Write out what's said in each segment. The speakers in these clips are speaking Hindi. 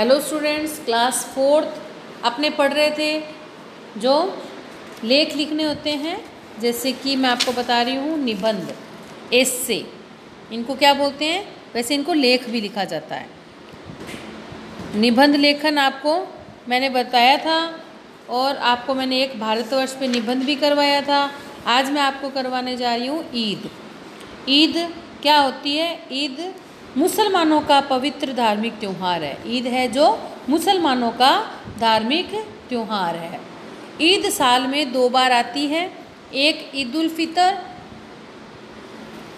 हेलो स्टूडेंट्स, क्लास 4th अपने पढ़ रहे थे जो लेख लिखने होते हैं, जैसे कि मैं आपको बता रही हूँ निबंध, एस्से, इनको क्या बोलते हैं? वैसे इनको लेख भी लिखा जाता है। निबंध लेखन आपको मैंने बताया था और आपको मैंने एक भारतवर्ष पे निबंध भी करवाया था। आज मैं आपको करवाने जा रही हूँ ईद। ईद क्या होती है? ईद मुसलमानों का पवित्र धार्मिक त्यौहार है। ईद है जो मुसलमानों का धार्मिक त्यौहार है। ईद साल में 2 बार आती है, एक ईद उल फितर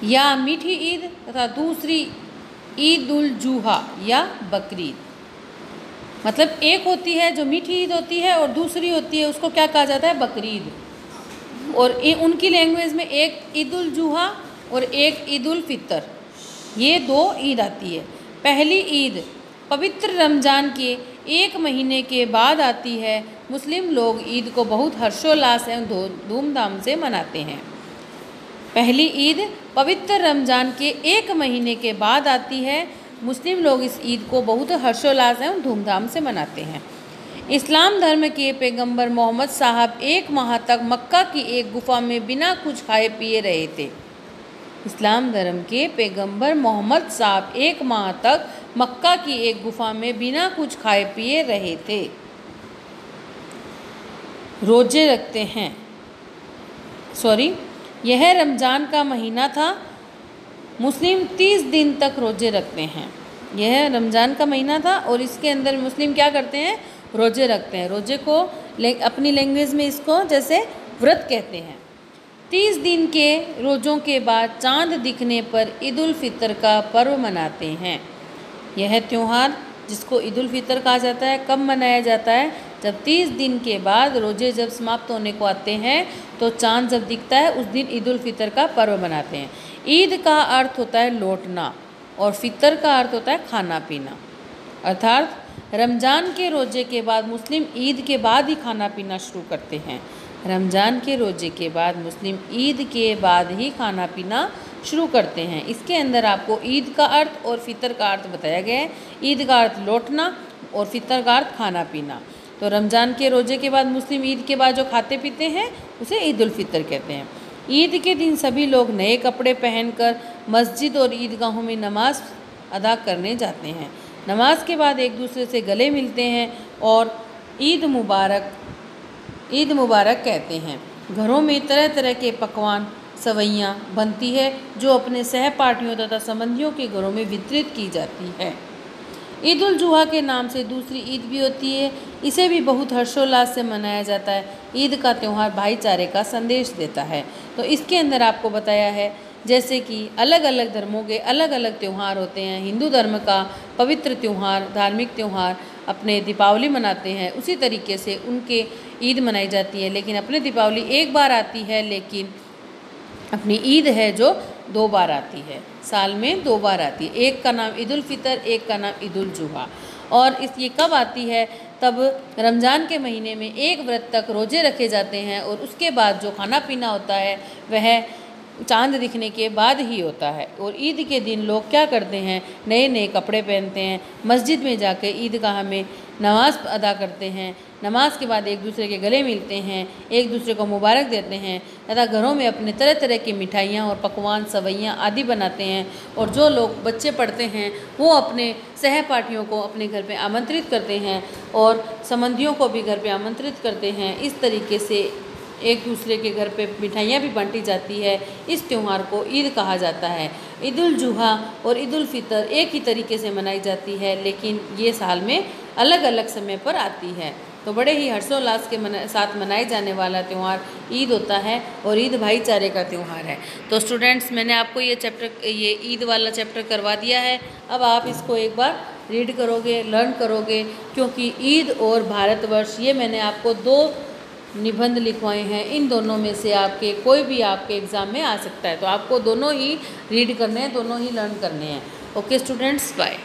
या मीठी ईद तथा दूसरी ईद उल जुहा या बकरीद। मतलब एक होती है जो मीठी ईद होती है और दूसरी होती है उसको क्या कहा जाता है? बकरीद। और उनकी लैंग्वेज में एक ईद उल जुहा और एक ईद उल फितर, ये 2 ईद आती है। पहली ईद पवित्र रमज़ान के 1 महीने के बाद आती है। मुस्लिम लोग ईद को बहुत हर्षोल्लास एवं धूमधाम से मनाते हैं। पहली ईद पवित्र रमज़ान के 1 महीने के बाद आती है। मुस्लिम लोग इस ईद को बहुत हर्षोल्लास एवं धूमधाम से मनाते हैं। इस्लाम धर्म के पैगंबर मोहम्मद साहब 1 माह तक मक्का की एक गुफा में बिना कुछ खाए पिए रहे थे। इस्लाम धर्म के पैगंबर मोहम्मद साहब 1 माह तक मक्का की एक गुफा में बिना कुछ खाए पिए रहे थे। रोजे रखते हैं। यह रमज़ान का महीना था। मुस्लिम 30 दिन तक रोजे रखते हैं। यह रमज़ान का महीना था और इसके अंदर मुस्लिम क्या करते हैं? रोजे रखते हैं। रोजे को अपनी लैंग्वेज में इसको जैसे व्रत कहते हैं। 30 दिन के रोज़ों के बाद चांद दिखने पर ईद उल फितर का पर्व मनाते हैं। यह त्यौहार जिसको ईद उल फितर कहा जाता है कब मनाया जाता है? जब 30 दिन के बाद रोज़े जब समाप्त होने को आते हैं तो चांद जब दिखता है उस दिन ईद उल फितर का पर्व मनाते हैं। ईद का अर्थ होता है लौटना और फितर का अर्थ होता है खाना पीना। अर्थात रमज़ान के रोज़े के बाद मुस्लिम ईद के बाद ही खाना पीना शुरू करते हैं। रमज़ान के रोज़े के बाद मुस्लिम ईद के बाद ही खाना पीना शुरू करते हैं। इसके अंदर आपको ईद का अर्थ और फितर का अर्थ बताया गया है। ईद का अर्थ लौटना और फितर का अर्थ खाना पीना। तो रमज़ान के रोज़े के बाद मुस्लिम ईद के बाद जो खाते पीते हैं उसे ईद उल फितर कहते हैं। ईद के दिन सभी लोग नए कपड़े पहनकर मस्जिद और ईदगाहों में नमाज अदा करने जाते हैं। नमाज के बाद एक दूसरे से गले मिलते हैं और ईद मुबारक कहते हैं। घरों में तरह तरह के पकवान सवैयाँ बनती है जो अपने सहपाठियों तथा संबंधियों के घरों में वितरित की जाती है। ईद उल जुहा के नाम से दूसरी ईद भी होती है। इसे भी बहुत हर्षोल्लास से मनाया जाता है। ईद का त्यौहार भाईचारे का संदेश देता है। तो इसके अंदर आपको बताया है जैसे कि अलग अलग धर्मों के अलग अलग त्यौहार होते हैं। हिंदू धर्म का पवित्र त्यौहार, धार्मिक त्यौहार अपने दीपावली मनाते हैं, उसी तरीके से उनके ईद मनाई जाती है। लेकिन अपने दीपावली 1 बार आती है, लेकिन अपनी ईद है जो 2 बार आती है, साल में 2 बार आती है। एक का नाम ईद उल फितर, एक का नाम ईद उल जुहा। और ये कब आती है? तब रमज़ान के महीने में 1 व्रत तक रोज़े रखे जाते हैं और उसके बाद जो खाना पीना होता है वह चांद दिखने के बाद ही होता है। और ईद के दिन लोग क्या करते हैं? नए नए कपड़े पहनते हैं, मस्जिद में जाकर ईदगाह में नमाज अदा करते हैं। नमाज के बाद एक दूसरे के गले मिलते हैं, एक दूसरे को मुबारक देते हैं तथा घरों में अपने तरह तरह की मिठाइयाँ और पकवान सवैयाँ आदि बनाते हैं। और जो लोग बच्चे पढ़ते हैं वो अपने सहपाठियों को अपने घर पे आमंत्रित करते हैं और संबंधियों को भी घर पे आमंत्रित करते हैं। इस तरीके से एक दूसरे के घर पे मिठाइयाँ भी बांटी जाती है। इस त्यौहार को ईद कहा जाता है। ईद उल जुहा और ईद उल फितर एक ही तरीके से मनाई जाती है, लेकिन ये साल में अलग अलग समय पर आती है। तो बड़े ही हर्षोल्लास के साथ मनाए जाने वाला त्यौहार ईद होता है और ईद भाईचारे का त्यौहार है। तो स्टूडेंट्स, मैंने आपको ये ईद वाला चैप्टर करवा दिया है। अब आप इसको एक बार रीड करोगे, लर्न करोगे, क्योंकि ईद और भारतवर्ष ये मैंने आपको 2 निबंध लिखवाए हैं। इन दोनों में से आपके कोई भी आपके एग्ज़ाम में आ सकता है। तो आपको दोनों ही रीड करने हैं, दोनों ही लर्न करने हैं। Okay students, bye.